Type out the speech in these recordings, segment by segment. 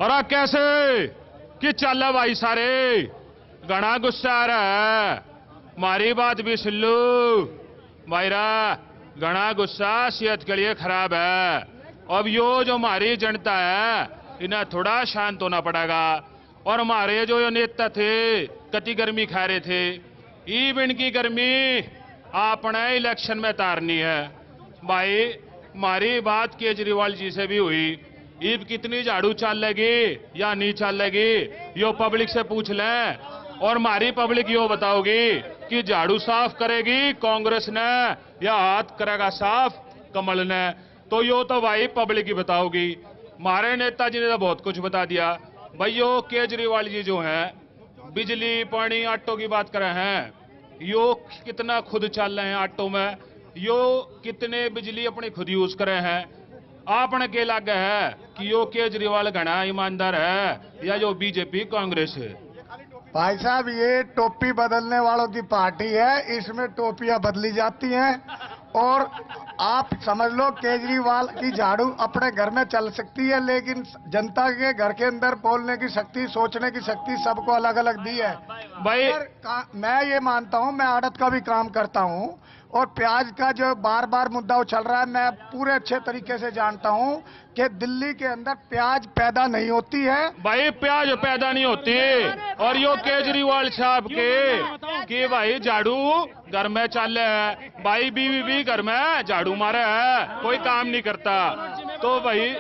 और कैसे कि चल भाई सारे घना गुस्सा आ रहा है, मारी बात भी सुन लो भाईरा, घना गुस्सा सेहत के लिए खराब है। अब यो जो हमारी जनता है इन्हें थोड़ा शांत होना पड़ेगा। और हमारे जो नेता थे कति गर्मी खा रहे थे, ईब इनकी गर्मी आपने इलेक्शन में तारनी है भाई। हमारी बात केजरीवाल जी से भी हुई, ईब कितनी झाड़ू चल लेगी या नहीं चल लेगी यो पब्लिक से पूछ लें। और हमारी पब्लिक यो बताओगी कि झाड़ू साफ करेगी कांग्रेस ने या हाथ करेगा साफ कमल ने, तो यो तो भाई पब्लिक ही बताओगी। हमारे नेताजी ने तो बहुत कुछ बता दिया भाई। यो केजरीवाल जी जो हैं बिजली पानी ऑटो की बात कर रहे हैं, यो कितना खुद चल रहे हैं ऑटो में, यो कितने बिजली अपनी खुद यूज कर रहे हैं। आपने के लागे है कि यो केजरीवाल घना ईमानदार है या जो बीजेपी कांग्रेस है। भाई साहब ये टोपी बदलने वालों की पार्टी है, इसमें टोपियां बदली जाती हैं। और आप समझ लो केजरीवाल की झाड़ू अपने घर में चल सकती है, लेकिन जनता के घर के अंदर बोलने की शक्ति, सोचने की शक्ति सबको अलग अलग दी है भाई। मैं ये मानता हूं, मैं आड़त का भी काम करता हूं और प्याज का जो बार बार मुद्दा उछल रहा है, मैं पूरे अच्छे तरीके से जानता हूं कि दिल्ली के अंदर प्याज पैदा नहीं होती है भाई, प्याज पैदा नहीं होती। और यो केजरीवाल साहब के कि भाई झाड़ू घर में चल है, भाई बीवी भी घर में झाड़ू मारे है, कोई काम नहीं करता। तो भाई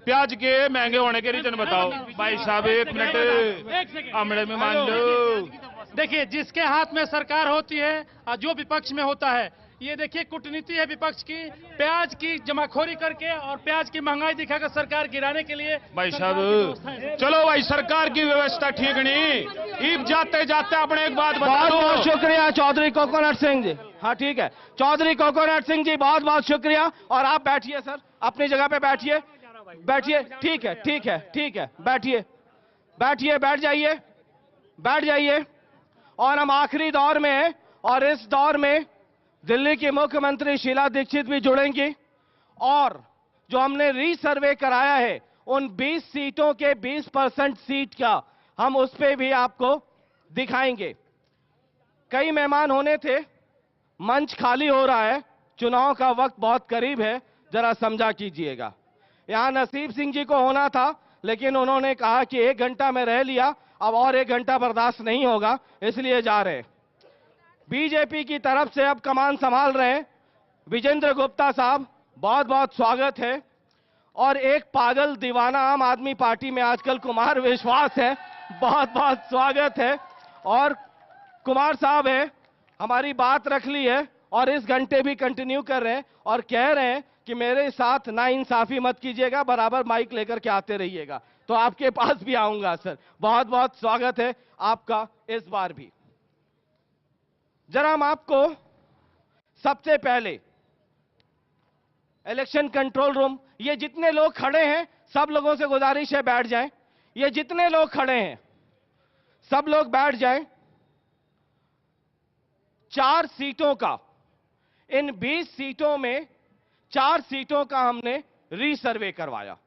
प्याज के महंगे होने के रीजन बताओ भाई साहब। एक मिनट हमने में मान लो। देखिए, जिसके हाथ में सरकार होती है और जो विपक्ष में होता है, ये देखिए कूटनीति है विपक्ष की, प्याज की जमाखोरी करके और प्याज की महंगाई दिखाकर सरकार गिराने के लिए। भाई साहब चलो भाई, सरकार की व्यवस्था ठीक नहीं। ईब जाते जाते अपने एक बात बता दो। बहुत शुक्रिया चौधरी कोकोनट सिंह जी। हाँ ठीक है, चौधरी कोकोनट सिंह जी बहुत बहुत शुक्रिया। और आप बैठिए सर, अपनी जगह पे बैठिए, बैठिए। ठीक है ठीक है ठीक है, बैठिए बैठिए, बैठ जाइए बैठ जाइए। और हम आखिरी दौर में हैं और इस दौर में दिल्ली की मुख्यमंत्री शीला दीक्षित भी जुड़ेंगी। और जो हमने रीसर्वे कराया है उन 20 सीटों के 20% सीट का हम उस पे भी आपको दिखाएंगे। कई मेहमान होने थे, मंच खाली हो रहा है, चुनाव का वक्त बहुत करीब है, जरा समझा कीजिएगा। यहां नसीब सिंह जी को होना था लेकिन उन्होंने कहा कि 1 घंटा में रह लिया, अब और 1 घंटा बर्दाश्त नहीं होगा, इसलिए जा रहे हैं। बीजेपी की तरफ से अब कमान संभाल रहे हैं विजेंद्र गुप्ता साहब, बहुत बहुत स्वागत है। और एक पागल दीवाना आम आदमी पार्टी में आजकल कुमार विश्वास है, बहुत बहुत स्वागत है। और कुमार साहब है, हमारी बात रख ली है और इस घंटे भी कंटिन्यू कर रहे हैं और कह रहे हैं कि मेरे साथ नाइंसाफी मत कीजिएगा, बराबर माइक लेकर के आते रहिएगा। तो आपके पास भी आऊंगा सर, बहुत बहुत स्वागत है आपका इस बार भी। जरा हम आपको सबसे पहले इलेक्शन कंट्रोल रूम, ये जितने लोग खड़े हैं सब लोगों से गुजारिश है बैठ जाएं। ये जितने लोग खड़े हैं सब लोग बैठ जाएं। 4 सीटों का, इन 20 सीटों में 4 सीटों का हमने रीसर्वे करवाया।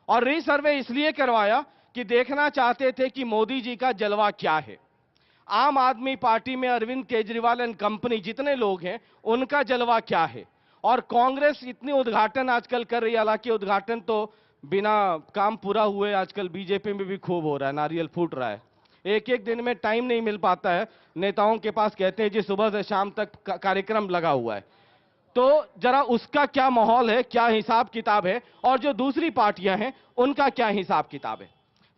और रीसर्वे इसलिए करवाया कि देखना चाहते थे कि मोदी जी का जलवा क्या है। आम आदमी पार्टी में अरविंद केजरीवाल एंड कंपनी जितने लोग हैं उनका जलवा क्या है। और कांग्रेस इतनी उद्घाटन आजकल कर रही है, हालांकि उद्घाटन तो बिना काम पूरा हुए आजकल बीजेपी में भी खूब हो रहा है, नारियल फूट रहा है। एक एक दिन में टाइम नहीं मिल पाता है नेताओं के पास, कहते हैं जी सुबह से शाम तक कार्यक्रम लगा हुआ है। तो जरा उसका क्या माहौल है, क्या हिसाब किताब है, और जो दूसरी पार्टियां हैं उनका क्या हिसाब किताब है,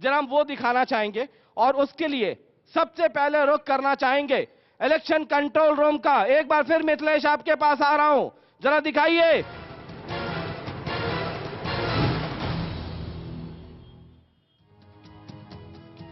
जरा हम वो दिखाना चाहेंगे। और उसके लिए सबसे पहले रुख करना चाहेंगे इलेक्शन कंट्रोल रूम का। एक बार फिर मिथिलेश आपके पास आ रहा हूं, जरा दिखाइए।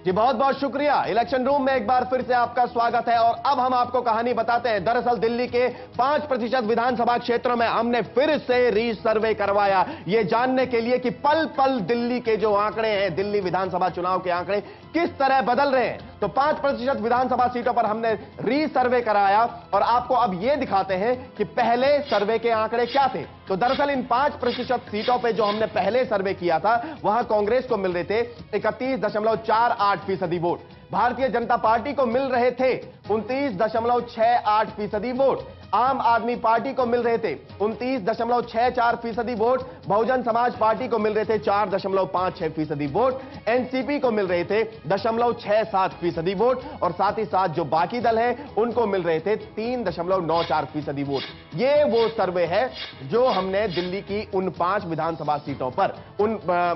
जी बहुत बहुत शुक्रिया। इलेक्शन रूम में एक बार फिर से आपका स्वागत है। और अब हम आपको कहानी बताते हैं। दरअसल दिल्ली के 5% विधानसभा क्षेत्रों में हमने फिर से रीसर्वे करवाया, यह जानने के लिए कि पल पल दिल्ली के जो आंकड़े हैं, दिल्ली विधानसभा चुनाव के आंकड़े किस तरह बदल रहे हैं। तो 5% विधानसभा सीटों पर हमने रीसर्वे कराया और आपको अब यह दिखाते हैं कि पहले सर्वे के आंकड़े क्या थे। तो दरअसल इन 5% सीटों पे जो हमने पहले सर्वे किया था वहां कांग्रेस को मिल रहे थे 31.48% वोट, भारतीय जनता पार्टी को मिल रहे थे 29.68% वोट, आम आदमी पार्टी को मिल रहे थे 29.64% वोट, बहुजन समाज पार्टी को मिल रहे थे 4.56% वोट, एनसीपी को मिल रहे थे 0.67% वोट और साथ ही साथ जो बाकी दल हैं उनको मिल रहे थे 3.94% वोट। ये वो सर्वे है जो हमने दिल्ली की उन 5 विधानसभा सीटों पर,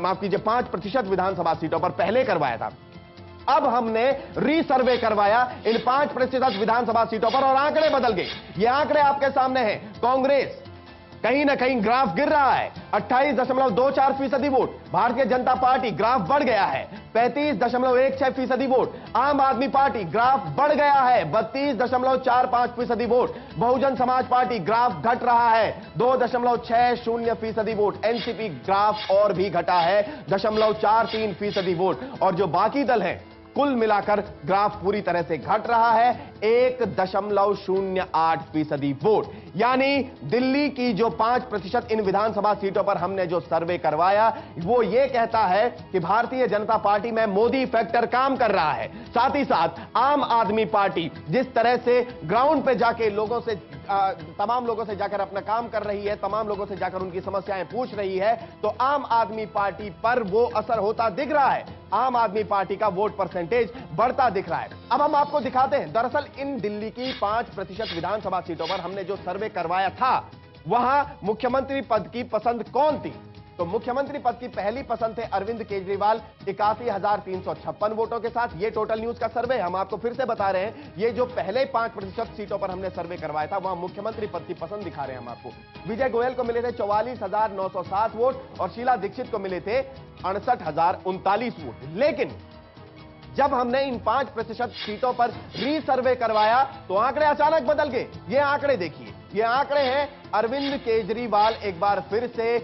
माफ कीजिए 5% विधानसभा सीटों पर पहले करवाया था। अब हमने रीसर्वे करवाया इन 5% विधानसभा सीटों पर और आंकड़े बदल गए। ये आंकड़े आपके सामने हैं। कांग्रेस कहीं ना कहीं ग्राफ गिर रहा है, 28.24% vote, Bharatiya Janata party graph बढ़ गया है 35.16% वोट, आम आदमी पार्टी ग्राफ बढ़ गया है 32.45% vote, Bahujan Samaj party graph घट रहा है 2.60% वोट, एनसीपी ग्राफ और भी घटा है 0.43% वोट और जो बाकी दल हैं कुल मिलाकर ग्राफ पूरी तरह से घट रहा है 1.08% वोट। यानी दिल्ली की जो 5% इन विधानसभा सीटों पर हमने जो सर्वे करवाया वो ये कहता है कि भारतीय जनता पार्टी में मोदी फैक्टर काम कर रहा है। साथ ही साथ आम आदमी पार्टी जिस तरह से ग्राउंड पे जाके लोगों से तमाम लोगों से जाकर अपना काम कर रही है, तमाम लोगों से जाकर उनकी समस्याएं पूछ रही है, तो आम आदमी पार्टी पर वो असर होता दिख रहा है। आम आदमी पार्टी का वोट परसेंटेज बढ़ता दिख रहा है। अब हम आपको दिखाते हैं दरअसल इन दिल्ली की 5% विधानसभा सीटों पर हमने जो सर्वे करवाया था वहां मुख्यमंत्री पद की पसंद कौन थी। तो मुख्यमंत्री पद की पहली पसंद थे अरविंद केजरीवाल 81,356 वोटों के साथ। ये टोटल न्यूज का सर्वे हम आपको फिर से बता रहे हैं। ये जो पहले 5% सीटों पर हमने सर्वे करवाया था वहां मुख्यमंत्री पद की पसंद दिखा रहे हैं हम आपको। विजय गोयल को मिले थे 44,907 वोट और शीला दीक्षित को मिले थे 68,039 वोट। लेकिन जब हमने इन 5% सीटों पर रीसर्वे करवाया तो आंकड़े अचानक बदल गए। ये आंकड़े देखिए, ये आंकड़े हैं अरविंद केजरीवाल एक बार फिर से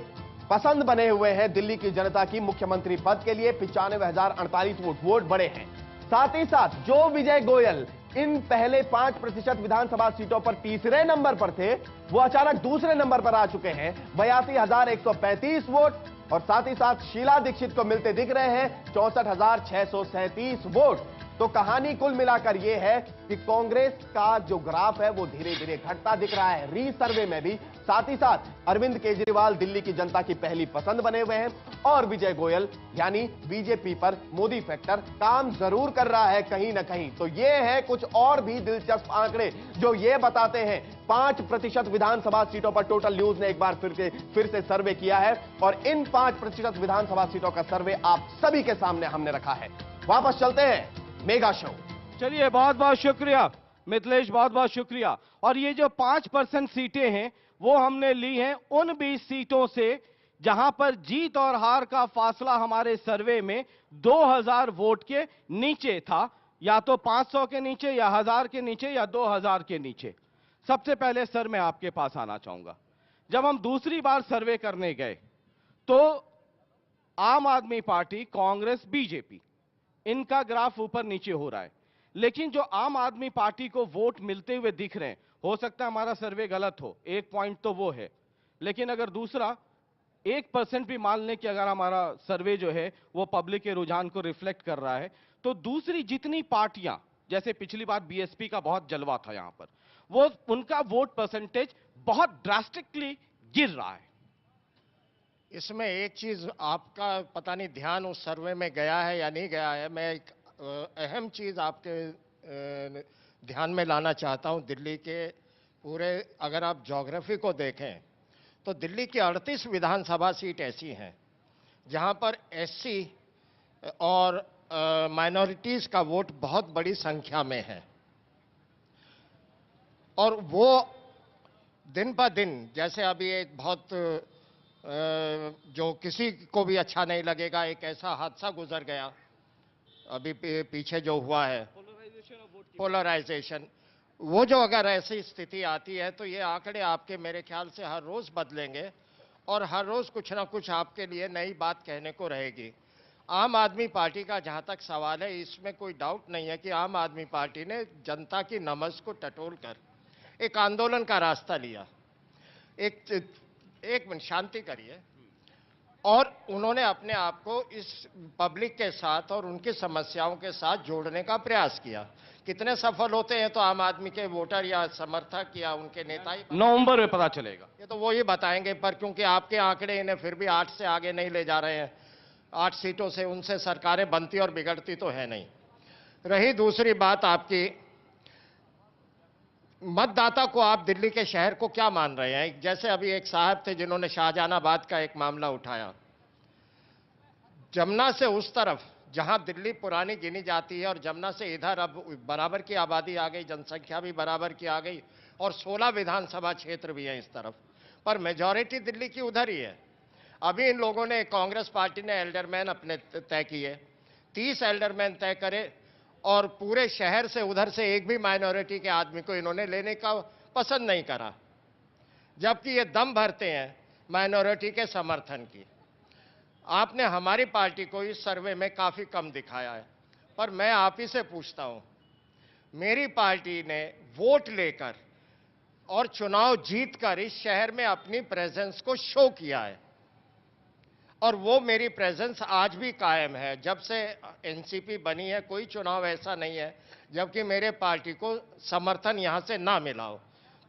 पसंद बने हुए हैं दिल्ली की जनता की मुख्यमंत्री पद के लिए 95,048 वोट बढ़े हैं। साथ ही साथ जो विजय गोयल इन पहले 5% विधानसभा सीटों पर तीसरे नंबर पर थे वो अचानक दूसरे नंबर पर आ चुके हैं 82,135 वोट और साथ ही साथ शीला दीक्षित को मिलते दिख रहे हैं 64,637 वोट। तो कहानी कुल मिलाकर यह है कि कांग्रेस का जो ग्राफ है वो धीरे धीरे घटता दिख रहा है रीसर्वे में भी। साथ ही साथ अरविंद केजरीवाल दिल्ली की जनता की पहली पसंद बने हुए हैं और विजय गोयल यानी बीजेपी पर मोदी फैक्टर काम जरूर कर रहा है कहीं ना कहीं। तो ये है कुछ और भी दिलचस्प आंकड़े जो ये बताते हैं 5% विधानसभा सीटों पर टोटल न्यूज ने एक बार फिर से सर्वे किया है और इन 5% विधानसभा सीटों का सर्वे आप सभी के सामने हमने रखा है। वापस चलते हैं मेगा शो। चलिए बहुत बहुत शुक्रिया मिथिलेश, बहुत बहुत शुक्रिया। और ये जो 5% सीटें हैं वो हमने ली हैं उन 20 सीटों से जहां पर जीत और हार का फासला हमारे सर्वे में 2000 वोट के नीचे था, या तो 500 के नीचे या 1000 के नीचे या 2000 के नीचे। सबसे पहले सर मैं आपके पास आना चाहूंगा, जब हम दूसरी बार सर्वे करने गए तो आम आदमी पार्टी, कांग्रेस, बीजेपी इनका ग्राफ ऊपर नीचे हो रहा है, लेकिन जो आम आदमी पार्टी को वोट मिलते हुए दिख रहे हैं, हो सकता है हमारा सर्वे गलत हो, एक पॉइंट तो वो है, लेकिन अगर दूसरा 1% भी मान लें कि अगर हमारा सर्वे जो है वो पब्लिक के रुझान को रिफ्लेक्ट कर रहा है, तो दूसरी जितनी पार्टियां, जैसे पिछली बार बीएसपी का बहुत जलवा था यहां पर, वो उनका वोट परसेंटेज बहुत ड्रास्टिकली गिर रहा है। इसमें एक चीज आपका पता नहीं ध्यान उस सर्वे में गया है या नहीं गया है। मैं एक अहम चीज आपके ध्यान में लाना चाहता हूं। दिल्ली के पूरे अगर आप ज्योग्राफी को देखें तो दिल्ली की 38 विधानसभा सीट ऐसी हैं जहां पर एससी और माइनॉरिटीज का वोट बहुत बड़ी संख्या में है और वो दिन ब दिन, जैसे अभी एक बहुत जो किसी को भी अच्छा नहीं लगेगा, एक ऐसा हादसा गुजर गया अभी पीछे जो हुआ है पोलराइजेशन, वो जो अगर ऐसी स्थिति आती है तो ये आंकड़े आपके मेरे ख्याल से हर रोज बदलेंगे और हर रोज कुछ ना कुछ आपके लिए नई बात कहने को रहेगी। आम आदमी पार्टी का जहां तक सवाल है, इसमें कोई डाउट नहीं है कि आम आदमी पार्टी ने जनता की नब्ज को टटोल कर एक आंदोलन का रास्ता लिया। एक मिनट शांति करिए। और उन्होंने अपने आप को इस पब्लिक के साथ और उनकी समस्याओं के साथ जोड़ने का प्रयास किया। कितने सफल होते हैं तो आम आदमी के वोटर या समर्थक या उनके नेता ही नवंबर में पता चलेगा। ये तो वो ही बताएंगे, पर क्योंकि आपके आंकड़े इन्हें फिर भी 8 से आगे नहीं ले जा रहे हैं। 8 सीटों से उनसे सरकारें बनती और बिगड़ती तो है नहीं। रही दूसरी बात आपकी, मतदाता को आप दिल्ली के शहर को क्या मान रहे हैं? जैसे अभी एक साहब थे जिन्होंने शाहजहानाबाद का एक मामला उठाया। जमुना से उस तरफ जहां दिल्ली पुरानी गिनी जाती है और जमुना से इधर अब बराबर की आबादी आ गई, जनसंख्या भी बराबर की आ गई और 16 विधानसभा क्षेत्र भी है इस तरफ, पर मेजॉरिटी दिल्ली की उधर ही है। अभी इन लोगों ने, कांग्रेस पार्टी ने एल्डरमैन अपने तय किए, 30 एल्डरमैन तय करे और पूरे शहर से उधर से एक भी माइनॉरिटी के आदमी को इन्होंने लेने का पसंद नहीं करा, जबकि ये दम भरते हैं माइनॉरिटी के समर्थन की। आपने हमारी पार्टी को इस सर्वे में काफी कम दिखाया है, पर मैं आप ही से पूछता हूं, मेरी पार्टी ने वोट लेकर और चुनाव जीतकर इस शहर में अपनी प्रेजेंस को शो किया है और वो मेरी प्रेजेंस आज भी कायम है। जब से एनसीपी बनी है कोई चुनाव ऐसा नहीं है जबकि मेरे पार्टी को समर्थन यहां से ना मिला हो।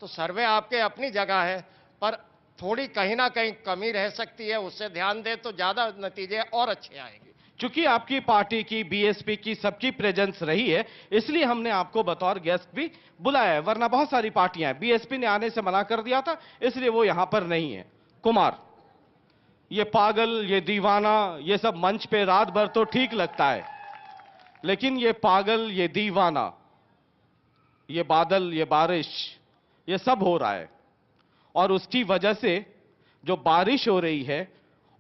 तो सर्वे आपके अपनी जगह है, पर थोड़ी कहीं ना कहीं कमी रह सकती है, उससे ध्यान दें तो ज्यादा नतीजे और अच्छे आएंगे। चूंकि आपकी पार्टी की, बीएसपी की सबकी प्रेजेंस रही है, इसलिए हमने आपको बतौर गेस्ट भी बुलाया है, वरना बहुत सारी पार्टियां हैं। बीएसपी ने आने से मना कर दिया था, इसलिए वो यहां पर नहीं है। कुमार, ये पागल, ये दीवाना, ये सब मंच पे रात भर तो ठीक लगता है, लेकिन ये पागल, ये दीवाना, ये बादल, ये बारिश, ये सब हो रहा है। और उसकी वजह से जो बारिश हो रही है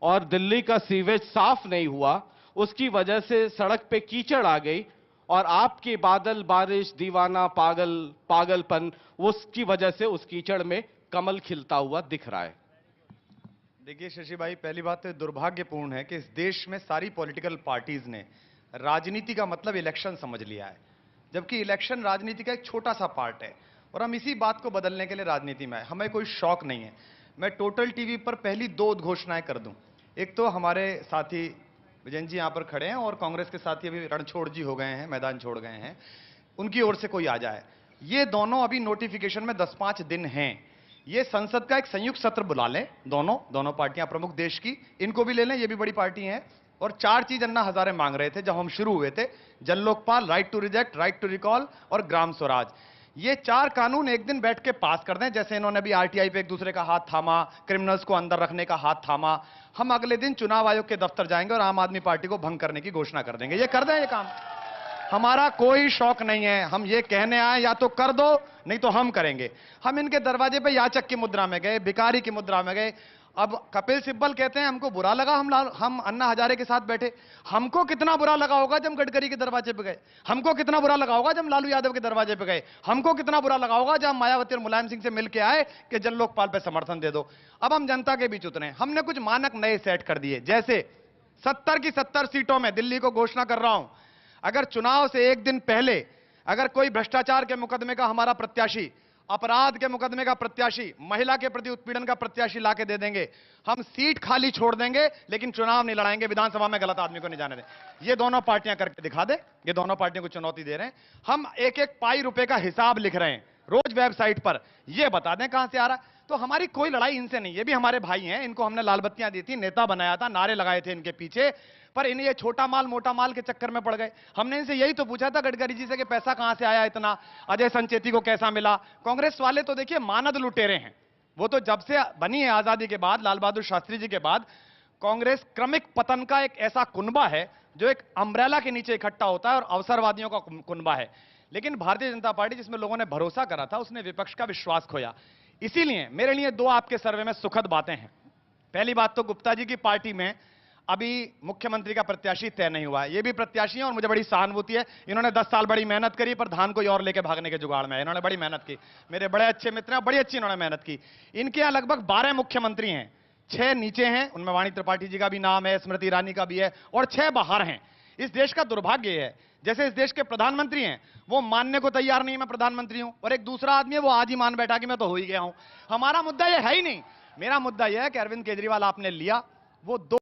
और दिल्ली का सीवेज साफ नहीं हुआ, उसकी वजह से सड़क पे कीचड़ आ गई और आपके बादल, बारिश, दीवाना, पागल, पागलपन, उसकी वजह से उस कीचड़ में कमल खिलता हुआ दिख रहा है। देखिए शशि भाई, पहली बात तो दुर्भाग्यपूर्ण है कि इस देश में सारी पॉलिटिकल पार्टीज ने राजनीति का मतलब इलेक्शन समझ लिया है, जबकि इलेक्शन राजनीति का एक छोटा सा पार्ट है और हम इसी बात को बदलने के लिए राजनीति में आए। हमें कोई शौक नहीं है। मैं टोटल टीवी पर पहली 2 उद्घोषणाएं कर दूं। एक तो हमारे साथी विजयन जी यहां पर खड़े हैं और कांग्रेस के साथी अभी रणछोड़ जी हो गए हैं, मैदान छोड़ गए हैं, उनकी ओर से कोई आ जाए। ये दोनों अभी नोटिफिकेशन में 10-5 दिन हैं। ये संसद का एक संयुक्त सत्र बुला लें, दोनों पार्टियां प्रमुख देश की, इनको भी ले लें, ये भी बड़ी पार्टी हैं। और 4 चीज अन्ना हजारे मांग रहे थे जब हम शुरू हुए थे, Jan Lokpal, right to reject, right to recall और ग्राम स्वराज। ये 4 कानून एक दिन बैठ के पास कर दें, जैसे इन्होंने भी आरटीआई पे एक दूसरे का हाथ थामा, क्रिमिनल्स को अंदर रखने का हाथ थामा। हम अगले दिन चुनाव आयोग के दफ्तर जाएंगे और आम आदमी पार्टी को भंग करने की घोषणा कर देंगे। ये कर दें ये काम, हमारा कोई शौक नहीं है। हम ये कहने आए या तो कर दो, नहीं तो हम करेंगे। हम इनके दरवाजे पे याचक की मुद्रा में गए, भिखारी की मुद्रा में गए। अब कपिल सिब्बल कहते हैं हमको बुरा लगा, हम अन्ना हजारे के साथ बैठे। हमको कितना बुरा लगा होगा जब गडकरी के दरवाजे पे गए, हमको कितना बुरा लगा होगा जब लालू यादव के दरवाजे पे गए, हमको कितना बुरा लगा होगा जब मायावती और मुलायम सिंह से मिलकर आए कि जन लोकपाल पे समर्थन दे दो। अब हम जनता के बीच उतरे, हमने कुछ मानक नए सेट कर दिए, जैसे 70 की 70 सीटों में दिल्ली को घोषणा कर रहा हूं, अगर चुनाव से एक दिन पहले अगर कोई भ्रष्टाचार के मुकदमे का हमारा प्रत्याशी, अपराध के मुकदमे का प्रत्याशी, महिला के प्रति उत्पीड़न का प्रत्याशी लाके दे देंगे, हम सीट खाली छोड़ देंगे लेकिन चुनाव नहीं लड़ाएंगे, विधानसभा में गलत आदमी को नहीं जाने दें। ये दोनों पार्टियां करके दिखा दे, ये दोनों पार्टियों को चुनौती दे रहे हैं। हम एक एक पाई रुपए का हिसाब लिख रहे हैं रोज वेबसाइट पर, ये बता दें कहां से आ रहा है। तो हमारी कोई लड़ाई इनसे नहीं, ये भी हमारे भाई हैं, इनको हमने लाल बत्तियां दी थी, नेता बनाया था, नारे लगाए थे इनके पीछे, पर इन्हें ये छोटा माल मोटा माल के चक्कर में पड़ गए। हमने इनसे यही तो पूछा था गडकरी जी से कि पैसा कहां से आया इतना, अजय संचेती को कैसा मिला। कांग्रेस वाले तो देखिए मानद लुटेरे हैं, वो तो जब से बनी है आजादी के बाद, लाल बहादुर शास्त्री जी के बाद, कांग्रेस क्रमिक पतन का एक ऐसा कुनबा है जो एक अम्ब्रेला के नीचे इकट्ठा होता है और अवसरवादियों का कुनबा है। लेकिन भारतीय जनता पार्टी जिसमें लोगों ने भरोसा करा था, उसने विपक्ष का विश्वास खोया। इसीलिए मेरे लिए 2 आपके सर्वे में सुखद बातें हैं। पहली बात तो गुप्ता जी की पार्टी में अभी मुख्यमंत्री का प्रत्याशी तय नहीं हुआ है। ये भी प्रत्याशी हैं और मुझे बड़ी सहानुभूति है, इन्होंने 10 साल बड़ी मेहनत करी, पर धान कोई और लेके भागने के जुगाड़ में है। इन्होंने बड़ी मेहनत की, मेरे बड़े अच्छे मित्र हैं, बड़ी अच्छी इन्होंने मेहनत की। इनके यहां लगभग 12 मुख्यमंत्री हैं, 6 नीचे हैं, उनमें वाणी त्रिपाठी जी का भी नाम है, स्मृति ईरानी का भी है, और 6 बाहर हैं। इस देश का दुर्भाग्य है, जैसे इस देश के प्रधानमंत्री हैं, वो मानने को तैयार नहीं मैं प्रधानमंत्री हूं, और एक दूसरा आदमी है वो आज ही मान बैठा कि मैं तो हो ही गया हूं। हमारा मुद्दा ये है ही नहीं। मेरा मुद्दा यह है कि अरविंद केजरीवाल आपने लिया, वो 2